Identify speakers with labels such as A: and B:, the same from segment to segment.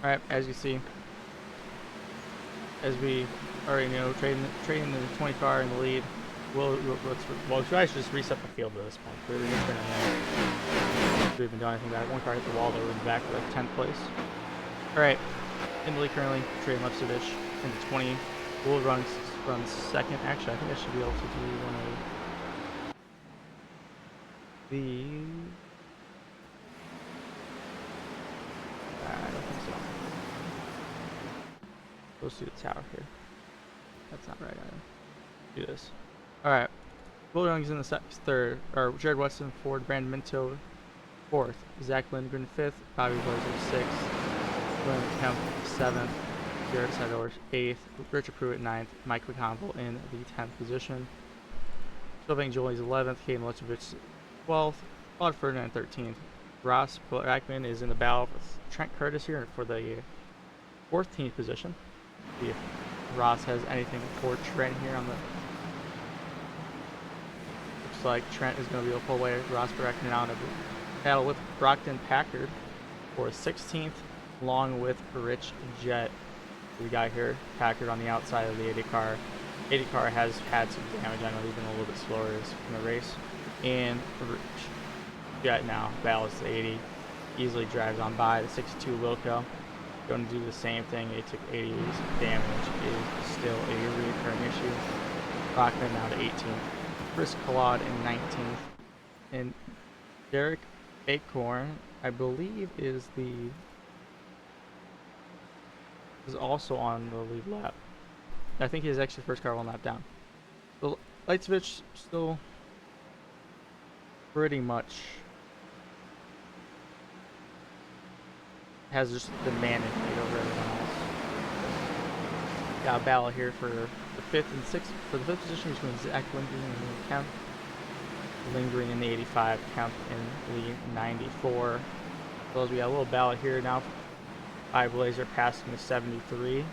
A: Alright, as you see, as we already know, trading the 20 car in the lead. We should actually just reset the field at this point. We've been doing anything about it. One car hit the wall, though, we're back to 10th place. Alright, in the lead currently, trading Lepsovich into 20. Will runs second. Actually, I think I should be able to do one of the. I don't think so. Let's do the tower here. That's not right either. Do this. Alright. Will Young's in the third. Or Jared Weston fourth. Brandon Minto fourth. Zach Lindgren fifth. Bobby Blazer sixth. William Kemp seventh. Garrett Sador eighth. Richard Pruitt ninth. Mike McConville in the 10th position. Sylvain Jolie's 11th. Caden Lechevich 12th. Claude Ferdinand 13th. Ross Blackman is in the battle with Trent Curtis here for the 14th position. See if Ross has anything for Trent here on the. Looks like Trent is going to be able to pull away Ross Blackman out of a battle with Brockton Packard for 16th, along with Rich Jett. We got here Packard on the outside of the 80 car. 80 car has had some damage. I know he's been a little bit slower in the race. And Rich Jett now battles the 80. Easily drives on by the 62 Wilco. Going to do the same thing. It took 80 damage. Is still a recurring issue. Brockman now to 18th. Chris Collard in 19th. And Derek Acorn, I believe, is also on the lead lap. I think he's actually first car one lap down. So Leitzvich still pretty much has just the management over everyone else. Got a battle here for the fifth and sixth position between Zach Lindgren and Kemp. Lindgren in the 85, Kemp in the 94. So we got a little battle here now. Blazer passing the 73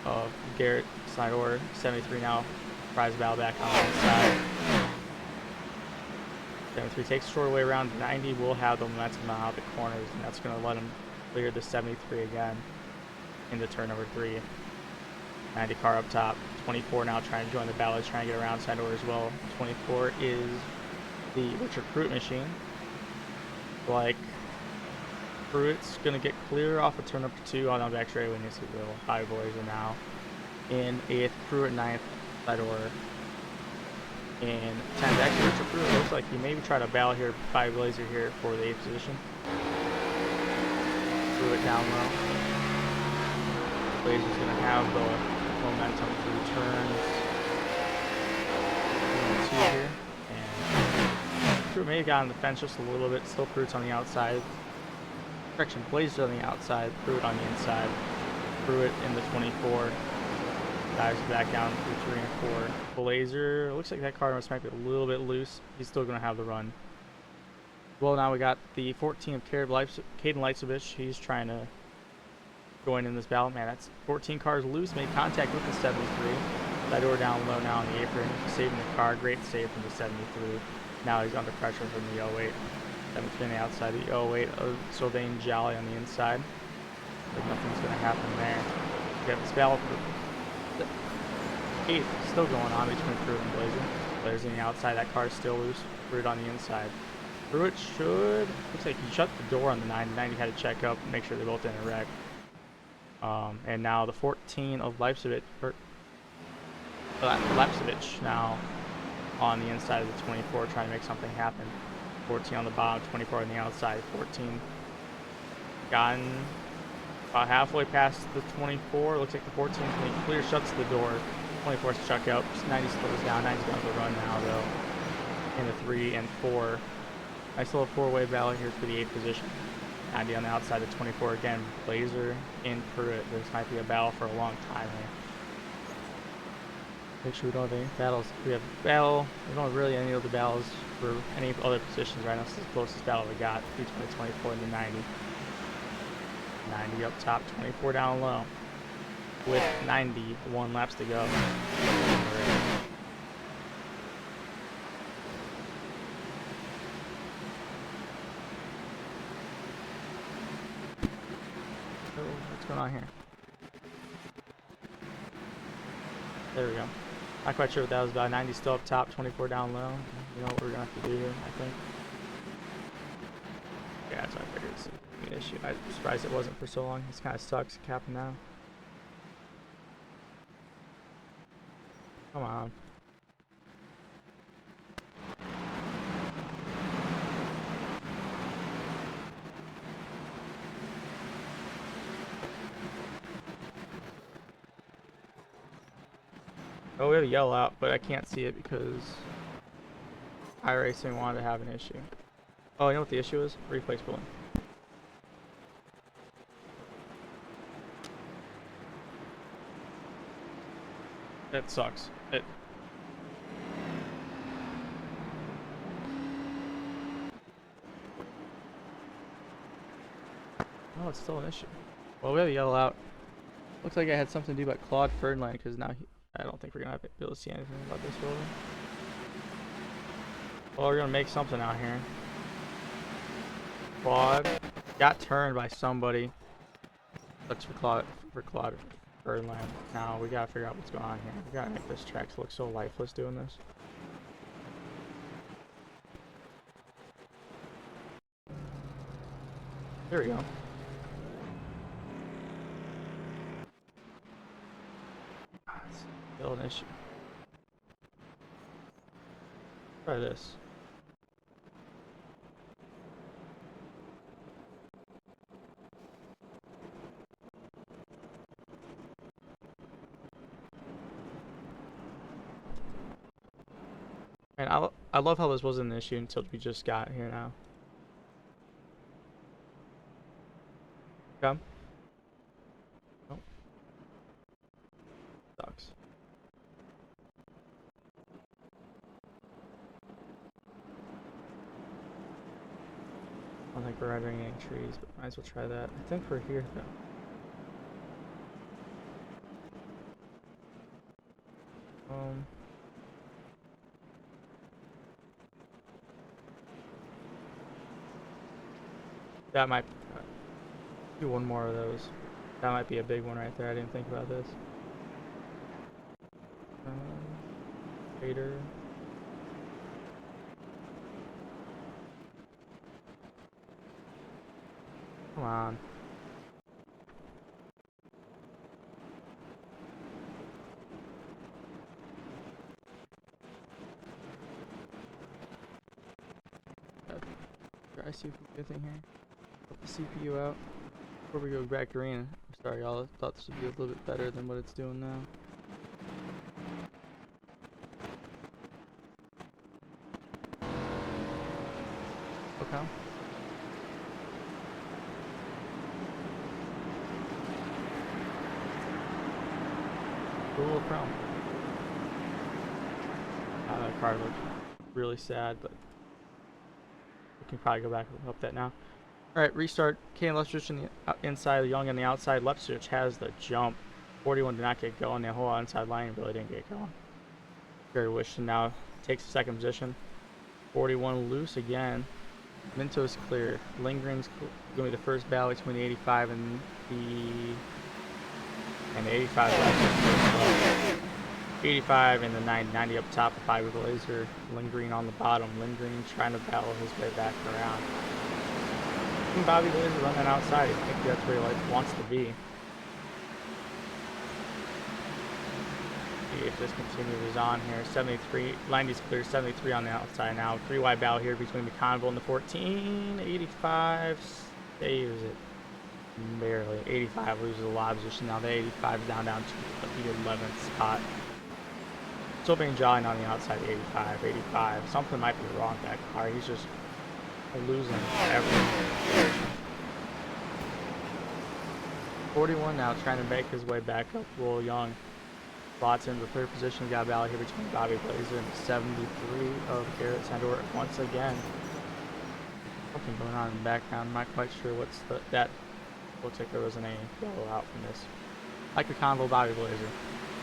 A: of Garrett Snydor. 73 now. Prize battle back on the inside. 73 takes a short way around. 90 will have the momentum out the corners, and that's going to let him clear the 73 again into turn number 3. 90 car up top. 24 now trying to join the battle, trying to get around Snydor as well. 24 is the Richard Pruitt machine. Like, Pruitt's going to get clear off of turn number 2 on the back straight when you see the high boys are now in 8th, Pruitt 9th, Sidor in 10th. Actually, Richard Pruitt looks like he maybe try to battle here by Blazer here for the 8th position. Pruitt down low. Blazer's going to have the momentum through turns 2 here. And Pruitt may have gotten the fence just a little bit. Still Pruitt's on the outside. Correction, Blazer on the outside, Pruitt on the inside. Pruitt in the 24. Dives back down through 3 and 4. Blazer, looks like that car might be a little bit loose. He's still going to have the run. Well, now we got the 14 of Caden Leitzovich. He's trying to join in this battle. Man, that's 14 cars loose. Made contact with the 73. That door down low now on the apron. Saving the car. Great save from the 73. Now he's under pressure from the 08. 73 on the outside. The 08 of Sylvain Jolly on the inside. Like nothing's going to happen there. We have this battle for the 8th still going on between Pruitt and Blazer. Blazer's on the outside. That car is still loose. Pruitt on the inside. Pruitt should. Looks like he shut the door on the 90. 90 had to check up and make sure they both didn't wreck. And now the 14 of Leipzig now on the inside of the 24 trying to make something happen. 14 on the bottom, 24 on the outside. 14 gotten about halfway past the 24. Looks like the 14 is going to clear, shuts the door. 24 is chuck up. 90 slows down. 90's going to run now though in the 3 and 4. Nice little 4-way battle here for the 8th position. 90 on the outside of 24 again. Blazer and Pruitt. This might be a battle for a long time here. Make sure we don't have any battles. We have battle. We don't have really any other battles for any other positions right now. This is the closest battle we got between the 24 and the 90. 90 up top, 24 down low. With 91 laps to go. What's going on here? There we go. Not quite sure what that was about. 90 still up top, 24 down low. You know what we're gonna have to do here, I think. Yeah, that's what I figured. It's an issue. I'm surprised it wasn't for so long. This kind of sucks capping now. Come on. Oh, we have a yellow out, but I can't see it because iRacing wanted to have an issue. Oh, you know what the issue is? Replace pulling. It sucks. Oh, it's still an issue. Well, we have a yellow out. Looks like I had something to do about Claude Ferdinand because now I don't think we're gonna be able to see anything about this building. Well, we're gonna make something out here. Claude got turned by somebody. Looks for Claude Ferdinand. Now we gotta figure out what's going on here. We gotta make this track look so lifeless doing this. There we go. It's still an issue. Try this. And I love how this wasn't an issue until we just got here now. Come. Oh. Sucks. I don't think we're entering any trees, but might as well try that. I think we're here though. That might do one more of those. That might be a big one right there. I didn't think about this. Vader. Come on. Try see if we can get anything here. Put the CPU out before we go back green. Sorry, y'all. I thought this would be a little bit better than what it's doing now. Okay. Cool chrome. That card looked really sad, but we can probably go back and up that now. Alright, restart. Kane Lepsich in the inside, Young on the outside. Lepsich has the jump. 41 did not get going. The whole inside line really didn't get going. Jerry Wishton now takes the second position. 41 loose again. Minto's clear. Lingering's going to be the first battle between the 85 and the 85 left. 85 and the 90 up top of Bobby Blazer. Lingering on the bottom. Lingering trying to battle his way back around. Bobby Blazer running outside. I think that's where he wants to be. See if this continues on here. 73, 90's clear. 73 on the outside now. 3 wide battle here between McConville and the 14. 85 saves it barely. 85 loses a lot of position now. The 85 is down to the 11th spot. Still being jolly on the outside. 85, 85. Something might be wrong with that car. He's just losing everything. 41 now trying to make his way back up. Will Young slots in the third position. We got a battle here between Bobby Blazer and 73 of Garrett Sandor once again. Something going on in the background. I'm not quite sure what's that. Looks like there wasn't any yellow out from this. Like the Convo Bobby Blazer.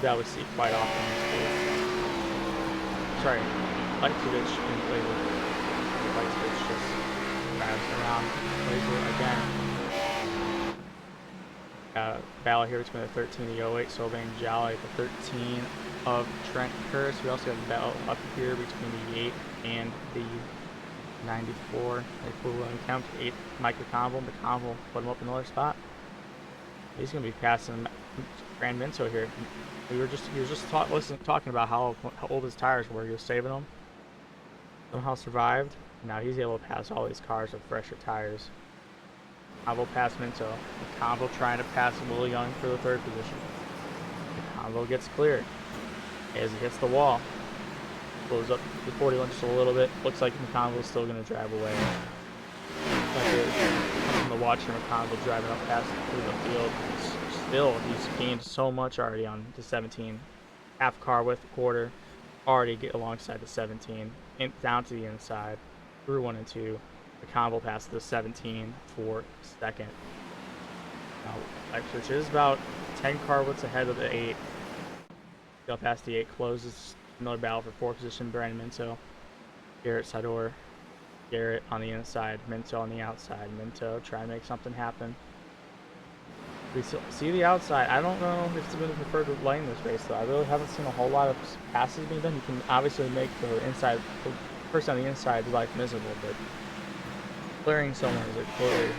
A: That would see quite often in school. Sorry, Lightsvich and Blazer. Lightsvich just grabs around Blazer again. battle here between the 13 and the 08 Sylvain Jolly, the 13 of Trent Curtis. We also have the battle up here between the 8 and the 94. They flew on count 8 Mike McConville. McConville put him up in another spot. He's going to be passing Grand Minto here. He was just talking about how old his tires were. He was saving them. Somehow survived. Now he's able to pass all these cars with fresher tires. Convo pass Minto. Convo trying to pass Will Young for the 3rd position. Convo gets cleared as he hits the wall. Blows up the 41 just a little bit. Looks like McConville's still going to drive away. From the watcher, McConville driving up past through the field. He's gained so much already on the 17. Half car with the quarter. Already get alongside the 17. Down to the inside. Through 1 and 2. McConville past the 17 for 2nd. Now, which is about 10 car widths ahead of the 8. Go past the 8, closes. Another battle for 4th position. Brandon Minto. Garrett Sador. Garrett on the inside. Minto on the outside. Minto trying to make something happen. We see the outside. I don't know if it's been a preferred lane this race, though. I really haven't seen a whole lot of passes being done. You can obviously make the inside, the person on the inside life miserable, but clearing someone is a clearly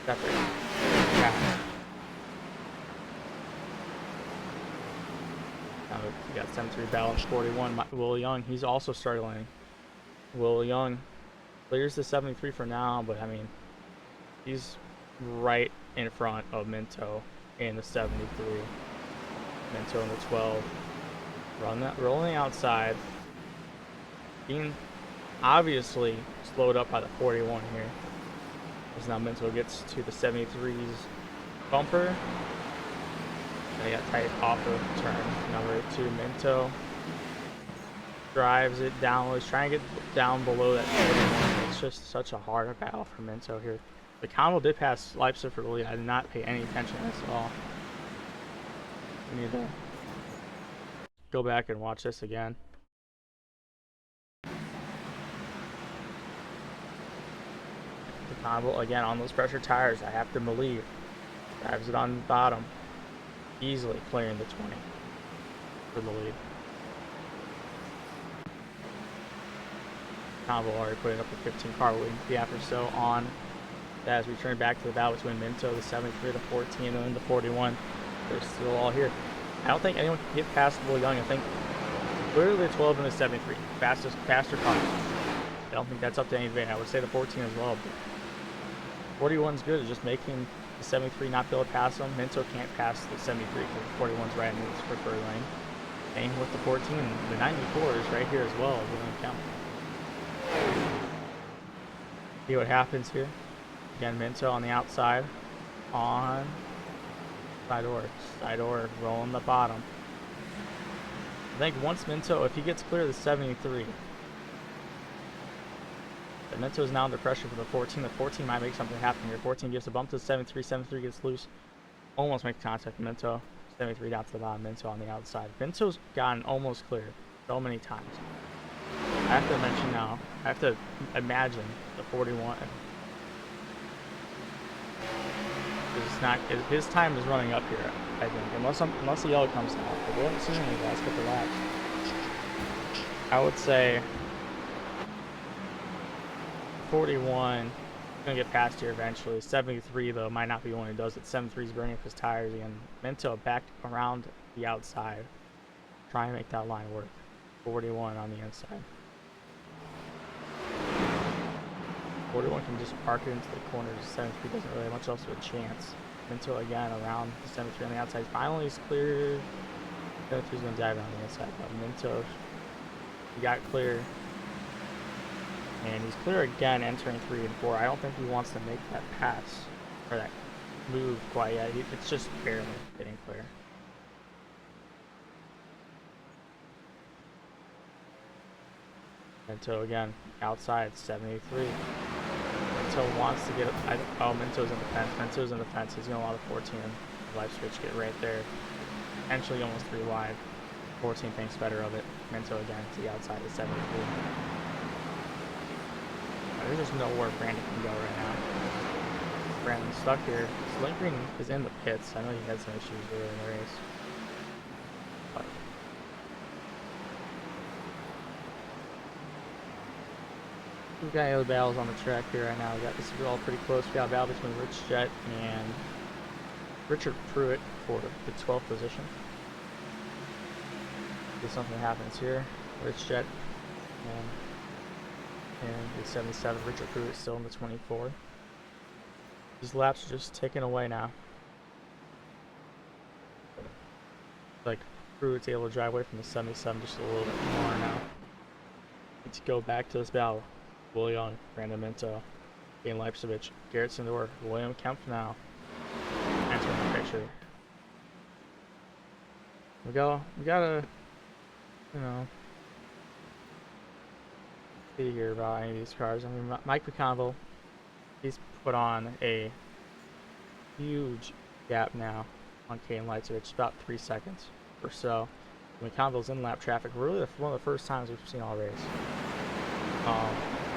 A: separate pass. Now we got 7-3 balance 41. Will Young, he's also struggling. Will Young clears the 73 for now, but I mean, he's right in front of Minto in the 73. Minto in the 12. Rolling outside. Being obviously slowed up by the 41 here. As now Minto gets to the 73's bumper. They got tight off of turn number 2. Minto drives it down. He's trying to get down below that 41. It's just such a hard battle for Minto here. The Convo did pass Leipzig for the lead. I did not pay any attention to this at all. We need to go back and watch this again. The Convo, again, on those pressure tires, I have to believe. Drives it on the bottom. Easily clearing the 20 for the lead. Convo already putting up a 15 car lead. The after so on. As we turn back to the battle between Minto, the 73, the 14, and then the 41. They're still all here. I don't think anyone can get past Will Young. I think clearly the 12 and the 73. Faster cars. I don't think that's up to any debate. I would say the 14 as well. But 41's good at just making the 73 not be able to pass them. Minto can't pass the 73 because the 41's right in his preferred lane. Same with the 14. The 94 is right here as well. It doesn't count. See what happens here. Again, Minto on the outside, on Sidor rolling the bottom. I think once Minto, if he gets clear of the 73, the Minto is now under pressure for the 14. The 14 might make something happen here. 14 gives a bump to the 73. 73 gets loose, almost makes contact with Minto. 73 down to the bottom. Minto on the outside. Minto's gotten almost clear so many times. I have to mention now. I have to imagine the 41. It's not, his time is running up here, I think, unless the yellow comes out. But we haven't seen any last couple laps. I would say 41 is going to get past here eventually. 73, though, might not be the one who does it. 73 is burning up his tires again. Minto back around the outside. Try and make that line work. 41 on the inside. 41 can just park it into the corners. 73 doesn't really have much else of a chance. Minto again around the 73 on the outside. Finally, he's clear. 73's going to dive on the inside. But Minto, he got clear. And he's clear again entering 3 and 4. I don't think he wants to make that pass or that move quite yet. It's just barely getting clear. Minto again, outside, 73. Minto wants to get, Minto's in the fence. Minto's in the fence. He's going to allow the 14 life switch get right there. Potentially almost 3 wide. 14 thinks better of it. Minto again to the outside of 73. There's just nowhere Brandon can go right now. Brandon stuck here. So Lindgren is in the pits. I know he had some issues earlier in the race. But we've got any other battles on the track here right now. This is all pretty close. We got a battle between Rich Jett and Richard Pruitt for the 12th position. See something happens here. Rich Jett and the 77. Richard Pruitt is still in the 24. These laps are just ticking away now. Like Pruitt's able to drive away from the 77 just a little bit more now. Need to go back to this battle. Will Young, Brandon Minto, Dane Leipzig, Garrett Sindor, William Kemp now entering the picture. We gotta, you know, see here about any of these cars. I mean, Mike McConville, he's put on a huge gap now on Kane Leipzig. It's about 3 seconds or so. McConville's in lap traffic. Really, one of the first times we've seen all race.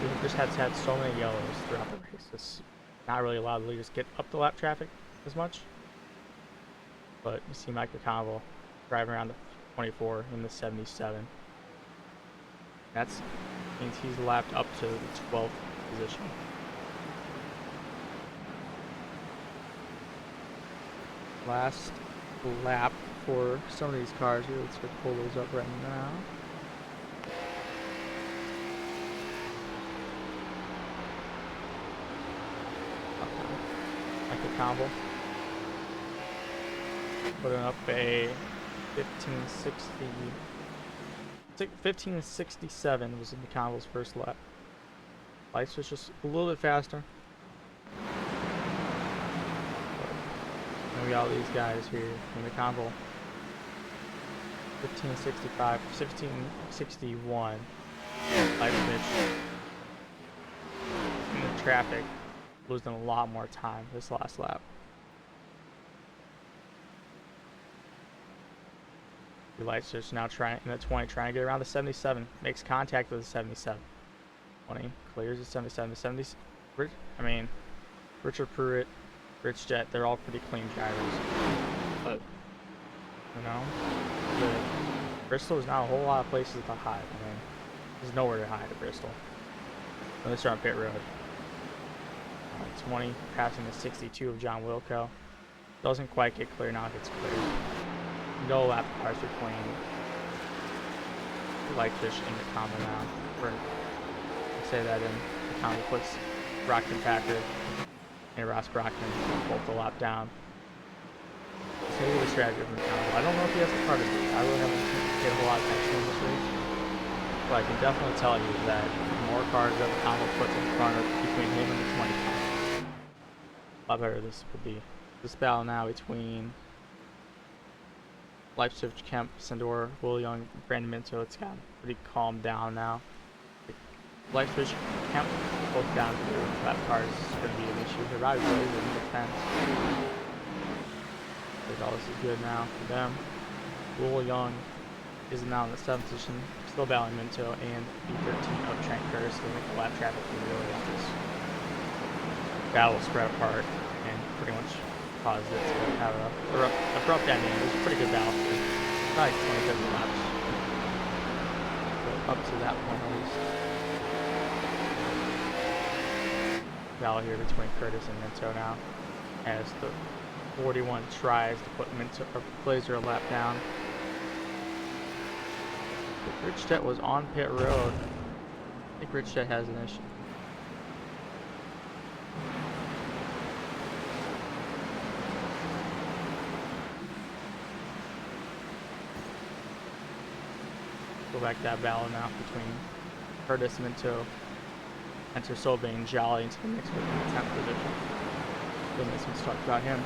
A: We just had so many yellows throughout the race. It's not really allowed the leaders get up the lap traffic as much. But you see Mike McConville driving around the 24 in the 77. That means he's lapped up to the 12th position. Last lap for some of these cars here. Let's go pull those up right now. Michael Campbell putting up a 1567 was in McConville's first lap. Lights was just a little bit faster. And we got all these guys here in McConville. 1565, 1661. Light pitch in the traffic, losing a lot more time this last lap. The lights just now trying in the 20, trying to get around the 77. Makes contact with the 77. 20 clears the 77. The 70s. I mean, Richard Pruitt, Rich Jett, they're all pretty clean drivers. But you know, Bristol is not a whole lot of places to hide. I mean, there's nowhere to hide at Bristol. Unless you're on pit road. 20 passing the 62 of John Wilco. Doesn't quite get clear, now it gets clear. No lap cars between Lightfish and McConville now. We're say that in McConville puts Brockton Packard and Ross Brockton both the lap down. So maybe the strategy of McConville. I don't know if he has the car to beat. I really haven't paid a whole lot of attention in this race. But I can definitely tell you that the more cars that McConville puts in front of between him and the 25. A lot better this would be. This battle now between Leipzig, Kemp, Sindor, Will Young, Brandon Minto, it's gotten pretty calmed down now. Leipzig, Kemp, both down through lap cars is going to be an issue. They're probably really in the fence. All this is good now for them. Will Young is now in the 7th position, still battling Minto and B13 of Trent Curtis to make the lap traffic really let this battle spread apart and pretty much caused it to have a abrupt ending. It was a pretty good battle for probably 27 laps. So up to that point at least. Battle here between Curtis and Minto now as the 41 tries to put Minto or Blazer a lap down. But Rich Jett was on pit road. I think Rich Jett has an issue. Go back to that battle now between Curtis, Minto, Enter Sobane, Jolly into the mix with the 10th position. Goodness, let's talk about him.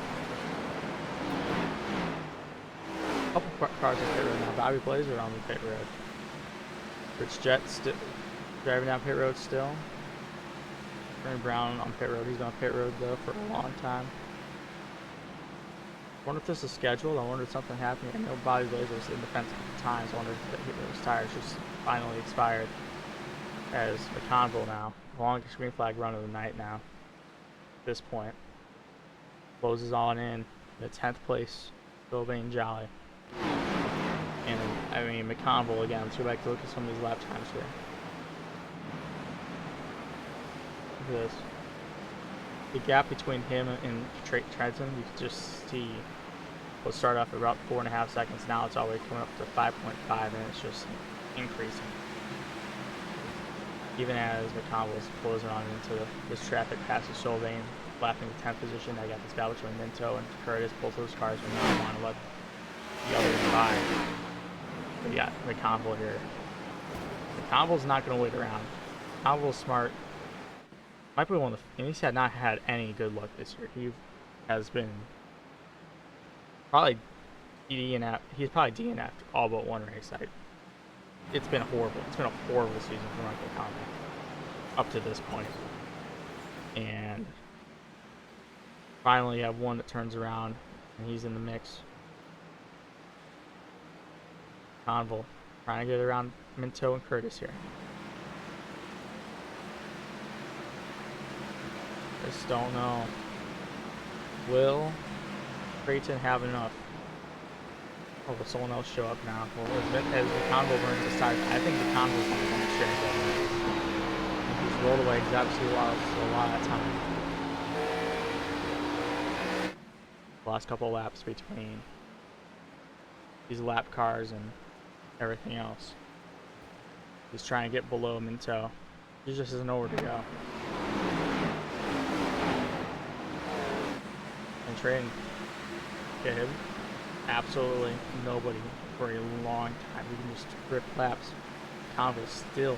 A: A couple cars on pit road now. Bobby Blazer on the pit road. Rich Jett still driving down pit road still. Bernie Brown on pit road. He's been on pit road though for a long time. I wonder if this is scheduled. I wonder if something happened. I know Bobby Blazer was in the fence at the time, so I wonder if his tires just finally expired. As McConville now, longest green flag run of the night now. At this point, closes on in the 10th place, Sylvain Jolly. And I mean, McConville again. Let's go back to look at some of these lap times here. Look at this. The gap between him and Trenton, you can just see. We'll start off at about 4.5 seconds. Now it's already coming up to 5.5, and it's just increasing. Even as McConville is closing on into this traffic passes Sylvain, lapping the 10th position. I got this battle between Minto and Curtis. Both those cars will not want to let the other one by. But yeah, McConville here. McConville's not going to wait around. McConville's smart. Might be one of the. And he's not had any good luck this year. He has been probably DNF. He's probably DNF'd all but one race. It's been horrible. It's been a horrible season for Michael Conley up to this point. And finally, you have one that turns around, and he's in the mix. Conville trying to get around Minto and Curtis here. Just don't know. Will Creighton have enough? Or will someone else show up now? Well, as the Conville burns his tires, I think the Conville's going to share that. He's rolled away exactly a lot of time. The last couple of laps between these lap cars and everything else. He's trying to get below Minto. He just has nowhere to go. And Trayton hit him. Absolutely nobody for a long time. We can just rip laps. Conville's still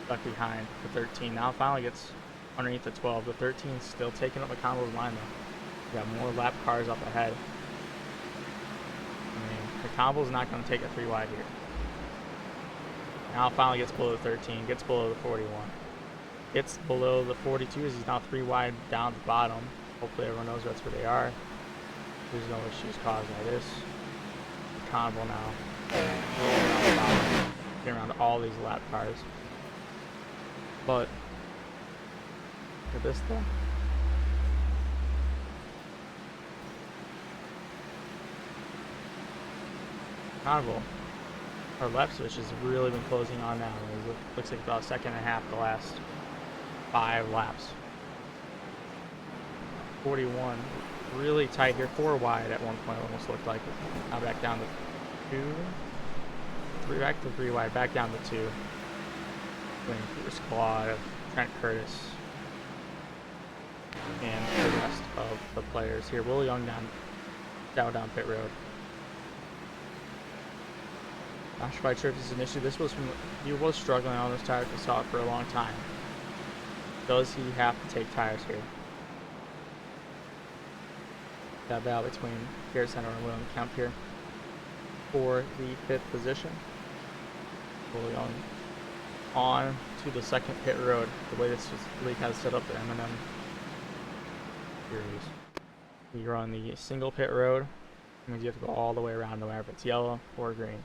A: stuck behind the 13. Now finally gets underneath the 12. The 13 is still taking up McConville's line though. We got more lap cars up ahead. I mean, McConville's not going to take a 3 wide here. Now finally gets below the 13, gets below the 41. Gets below the 42 as he's now 3 wide down the bottom. Hopefully everyone knows that's where they are. There's no issues caused by this. Conville now. Getting around all these lap cars. But look at this thing. Conville. Our left switch has really been closing on now. It looks like about a second and a half the last 5 laps. 41. Really tight here. 4 wide at one point almost looked like it. Now back down to 2. 3 back to 3 wide. Back down to 2. Going through the squad of Trent Curtis and the rest of the players here. Will Young down pit road. Not sure if this is an issue. This was from he was struggling on this tire. We saw it for a long time. Does he have to take tires here? That battle between Garrett Center and William Kemp here for the 5th position. Will Young on to the 2nd pit road. The way this league has set up the M&M series. You're on the single pit road. It means you have to go all the way around no matter if it's yellow or green.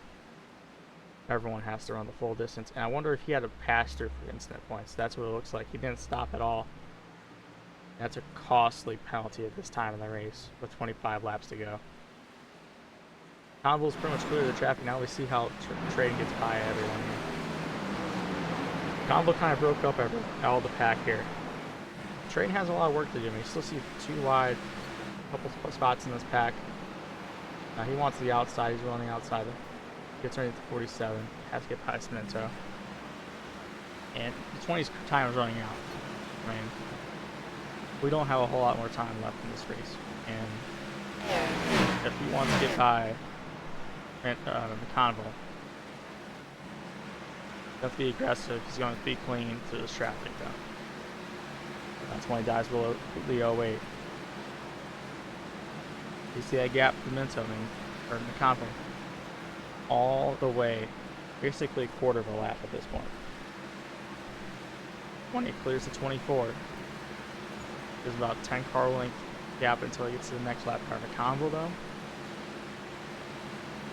A: Everyone has to run the full distance. And I wonder if he had a pass through for incident points. That's what it looks like. He didn't stop at all. That's a costly penalty at this time in the race with 25 laps to go. Conville's pretty much clear of the traffic. Now we see how Trayton gets by everyone here. Conville kind of broke up all the pack here. Trayton has a lot of work to do. You still see 2 wide, a couple spots in this pack. Now he wants the outside. He's running outside. Gets underneath the 47. Has to get past Minto. And the 20's time is running out. I mean, we don't have a whole lot more time left in this race. And if he wants to get by McConville, have to be aggressive. He's going to be clean through this traffic, though. That's when he dives below the 08. You see that gap for Minto, or McConville, all the way, basically a quarter of a lap at this point. 20 clears the 24. There's about 10 car length gap until he gets to the next lap car. McConville, though,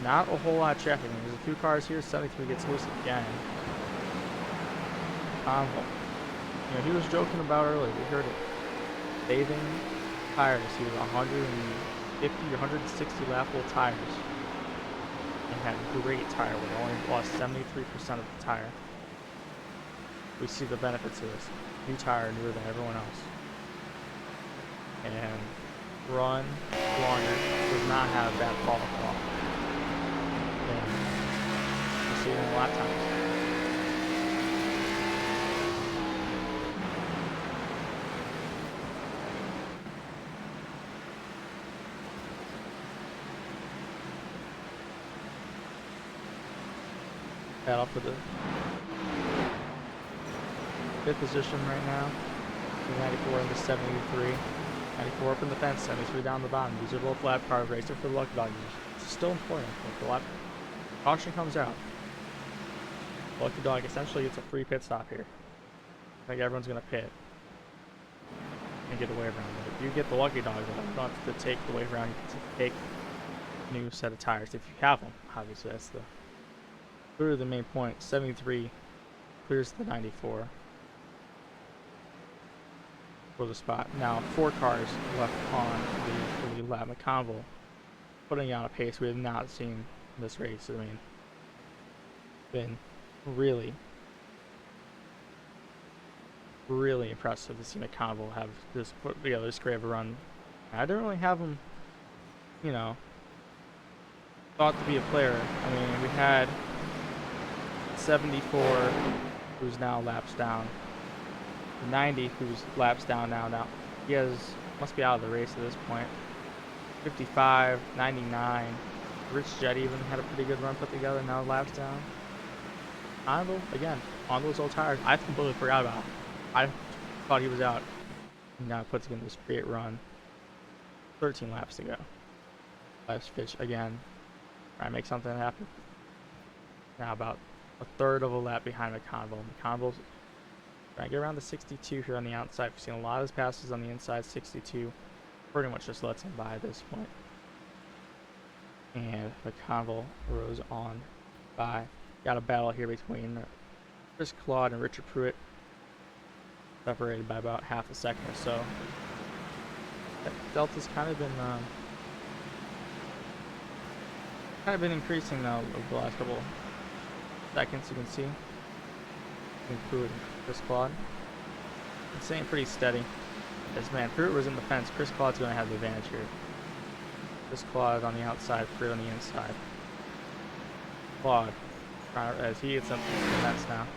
A: not a whole lot of traffic. There's a few cars here. 73 gets loose again. McConville, he was joking about earlier. We heard it. Saving tires. He was 150 or 160 lap full tires and had great tire wear. Only lost 73% of the tire. We see the benefits of this. New tire, newer than everyone else. And run longer, does not have bad fall off. And we see it in the lap times. Battle for the 5th position right now. 94 into 73. 94 up in the fence, 73 down the bottom. These are both lap cars, racing for the lucky dog. It's still important. If the lap caution comes out, lucky dog essentially gets a free pit stop here. I think everyone's gonna pit and get the wave around. But if you get the lucky dog, then you don't have to take the wave around. You have to take a new set of tires if you have them. Obviously, that's clearly the main point. 73 clears the 94. For the spot. Now 4 cars left on the lap. McConville putting on a pace we have not seen in this race. I mean, been really impressive to see McConville have this put together this great of a run. I don't really have him, you know, thought to be a player. I mean, we had 74, who's now laps down. 90, who's laps down now. He must be out of the race at this point. 55, 99. Rich Jet even had a pretty good run put together, now laps down. Honorable, again, on those old tires. I completely forgot about him. I thought he was out. Now he puts together this great run. 13 laps to go. Last pitch again. Try and make something happen. Now about a third of a lap behind McConville. McConville's trying to get around the 62 here on the outside. We've seen a lot of his passes on the inside. 62 pretty much just lets him by at this point. And McConville rose on by. Got a battle here between Chris Claude and Richard Pruitt. Separated by about half a second or so. That delta's kind of been increasing now over the last couple seconds. You can see Pruitt and Chris Claude. It's staying pretty steady. As man, Pruitt was in the fence. Chris Claude's going to have the advantage here. Chris Claude on the outside, Pruitt on the inside. Claude, as he gets up to the fence now.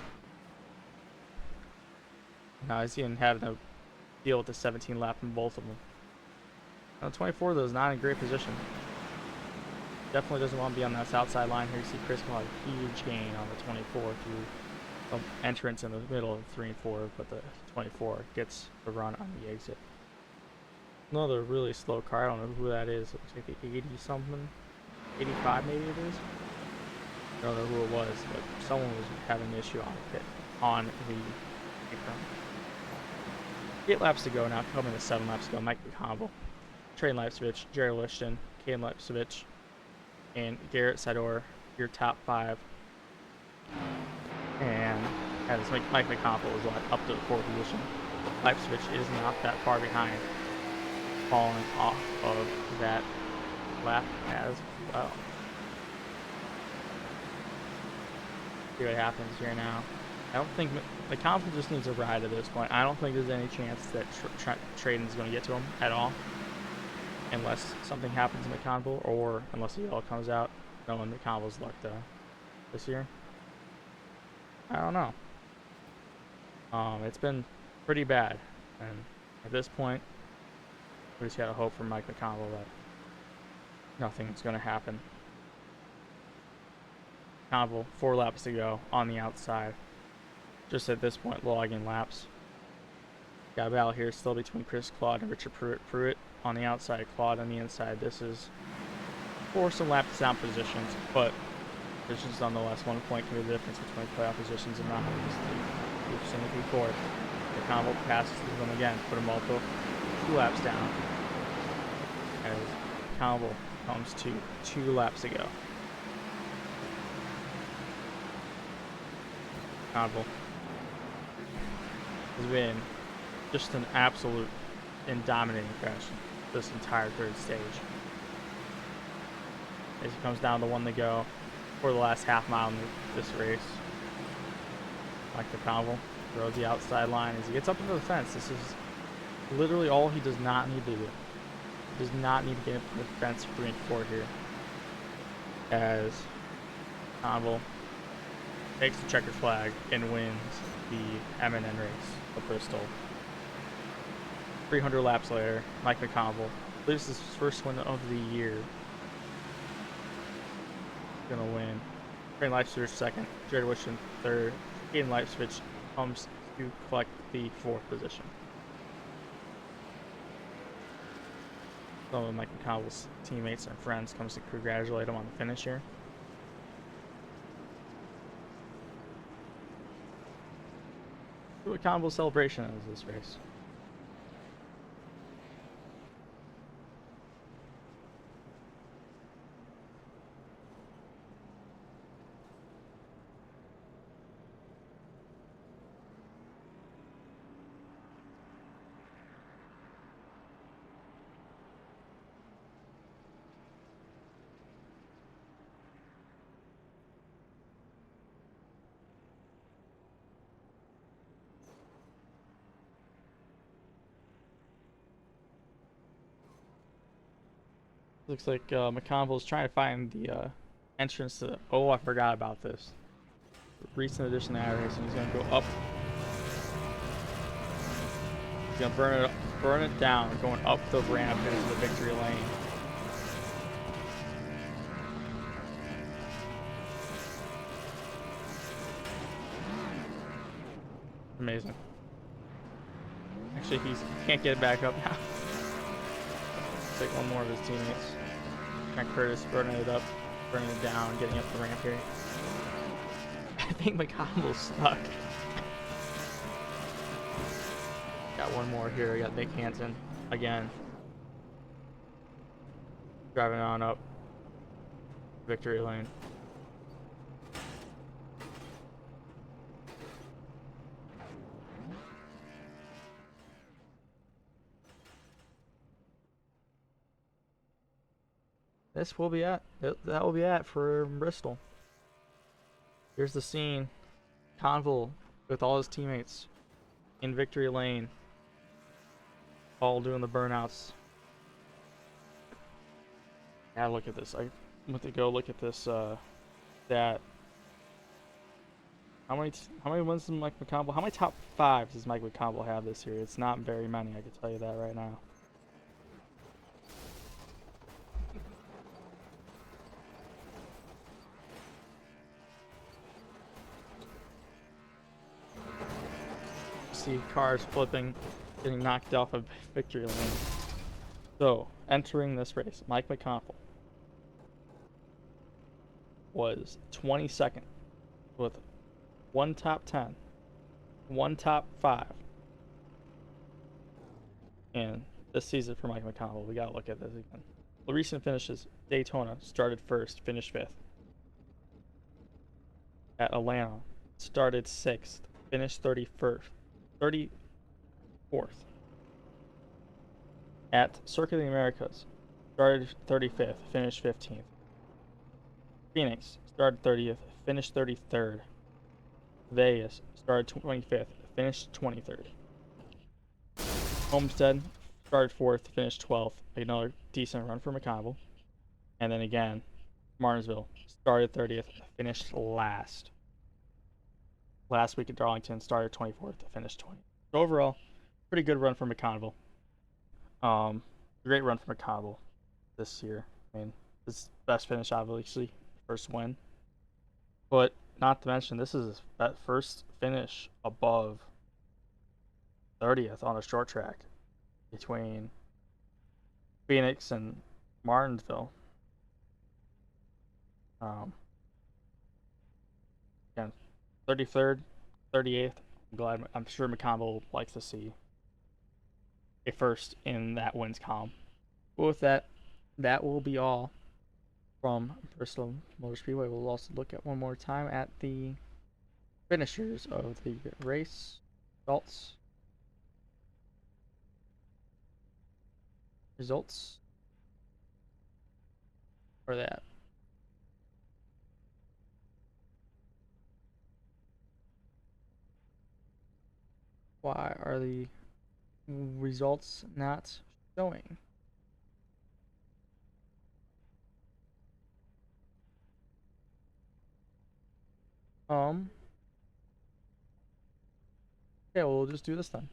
A: Now he's even having to deal with the 17 lap in both of them. Now 24 though is not in great position. Definitely doesn't want to be on that outside line here. You see Chris Claude, huge gain on the 24 through entrance in the middle of 3 and 4, but the 24 gets the run on the exit. Another really slow car. I don't know who that is. It looks like the 80 something, 85 maybe it is. I don't know who it was, but someone was having an issue on the apron. 8 laps to go now, coming to 7 laps to go. Mike McConville, Trey Leipzig, Jerry Lishton, Caden Leipzig, and Garrett Sador, your top 5. And as Mike McConville is up to the 4th position. Leipzig is not that far behind, falling off of that lap as well. See what happens here now. I don't think McConville just needs a ride at this point. I don't think there's any chance that Traden's going to get to him at all, unless something happens to McConville, or unless the yellow comes out, knowing McConville's luck this year. I don't know. It's been pretty bad, and at this point, we just gotta hope for Mike McConville that nothing's gonna happen. McConville, 4 laps to go on the outside. Just at this point, logging laps. Got a battle here still between Chris Claude and Richard Pruitt. Pruitt on the outside, Claude on the inside. This is for some lap down positions, but positions nonetheless. 1 point can be the difference between playoff positions and not. We've seen it before. McConville passes them again, put them all 2 laps down. As McConville comes to 2 laps to go. McConville has been just an absolute in dominating fashion this entire third stage. As he comes down to 1 to go for the last half mile in this race. Mike McConville throws the outside line as he gets up into the fence. This is literally all he does not need to do. He does not need to get into the fence for point 4 here. As McConville takes the checkered flag and wins the M&N race of Bristol. 300 laps later, Mike McConville leaves his first win of the year. Gonna win. Trey Leipzig second, Jared Wishon third. Caden Leipzig comes to collect the 4th position. Some of Mike McConville's teammates and friends comes to congratulate him on the finish here. What McConville's celebration is this race. Looks like McConville's trying to find the entrance to. Oh, I forgot about this. Recent addition to that race, and he's gonna go up. He's gonna burn it down, going up the ramp into the victory lane. Amazing. Actually, he can't get it back up now. Take one more of his teammates. Trent Curtis burning it up, burning it down, getting up the ramp here. I think McConville's stuck. Got one more here. We got Nick Hansen again. Driving on up victory lane. This will be at that will be at for Bristol. Here's the scene. Conville with all his teammates in victory lane, all doing the burnouts. Yeah, look at this. I went to go look at this. That how many wins does Mike McConville? How many top 5s does Mike McConville have this year? It's not very many. I can tell you that right now. See cars flipping, getting knocked off of victory lane. So, entering this race, Mike McConville was 22nd with 1 top 10, 1 top 5. And this season for Mike McConville, we gotta look at this again. The recent finishes: Daytona started 1st, finished 5th. At Atlanta, started 6th, finished 34th. At Circuit of the Americas, started 35th, finished 15th. Phoenix, started 30th, finished 33rd. Vegas, started 25th, finished 23rd. Homestead, started 4th, finished 12th. Another decent run for McConville. And then again, Martinsville, started 30th, finished last. Last week at Darlington, started 24th, finished 20th. So overall, pretty good run for McConville. Great run for McConville this year. I mean, his best finish, obviously, first win. But not to mention, this is his first finish above 30th on a short track between Phoenix and Martinsville. Again, 33rd, 38th. I'm sure McConville likes to see a first in that wins column. But with that, that will be all from Bristol Motor Speedway. We'll also look at one more time at the finishers of the race results. results for that. Why are the results not showing? Okay, well, we'll just do this then.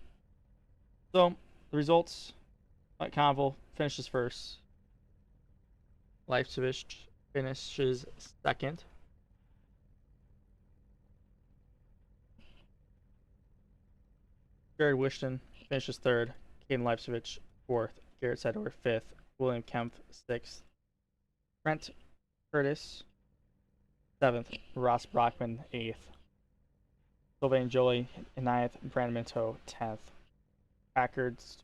A: So, the results, Conville finishes first. Leipzig finishes second. Jared Wishton finishes third. Caden Leipzig fourth. Garrett Sedor fifth. William Kemp sixth. Trent Curtis seventh. Ross Brockman eighth. Sylvain Jolie ninth. Brandon Minto 10th. Packard's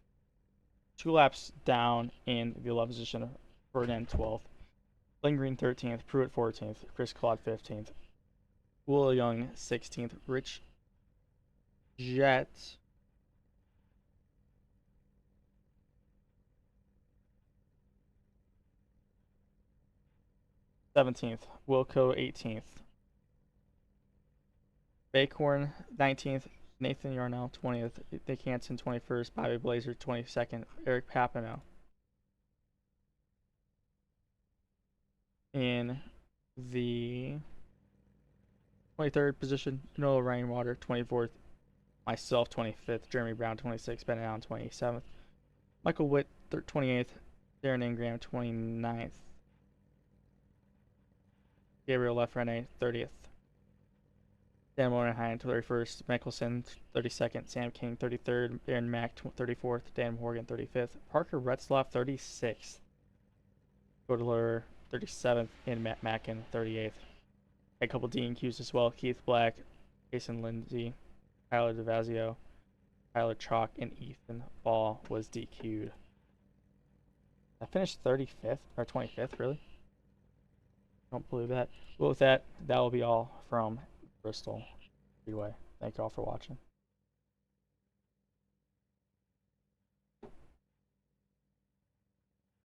A: 2 laps down in the 11th position. Ferdinand 12th. Lane Green 13th. Pruitt 14th. Chris Claude 15th. Will Young 16th. Rich Jet 17th. Wilco 18th. Bacorn 19th. Nathan Yarnell 20th. Nick Hansen 21st. Bobby Blazer 22nd. Eric Papineau. In the 23rd position, Noah Rainwater 24th. Myself 25th. Jeremy Brown 26th. Ben Allen 27th. Michael Witt 28th. Darren Ingram 29th. Gabriel Lefrene 30th. Dan Morenheim 31st. Mickelson 32nd. Sam King 33rd. Aaron Mack 34th. Dan Morgan 35th. Parker Retzlaff 36th. Godler 37th. And Matt Mackin 38th. A couple DNQs as well. Keith Black, Jason Lindsay, Tyler DeVazio, Tyler Chalk, and Ethan Ball was DQ'd. I finished 35th or 25th, really? Don't believe that. Well, with that, that will be all from Bristol Speedway. Thank you all for watching.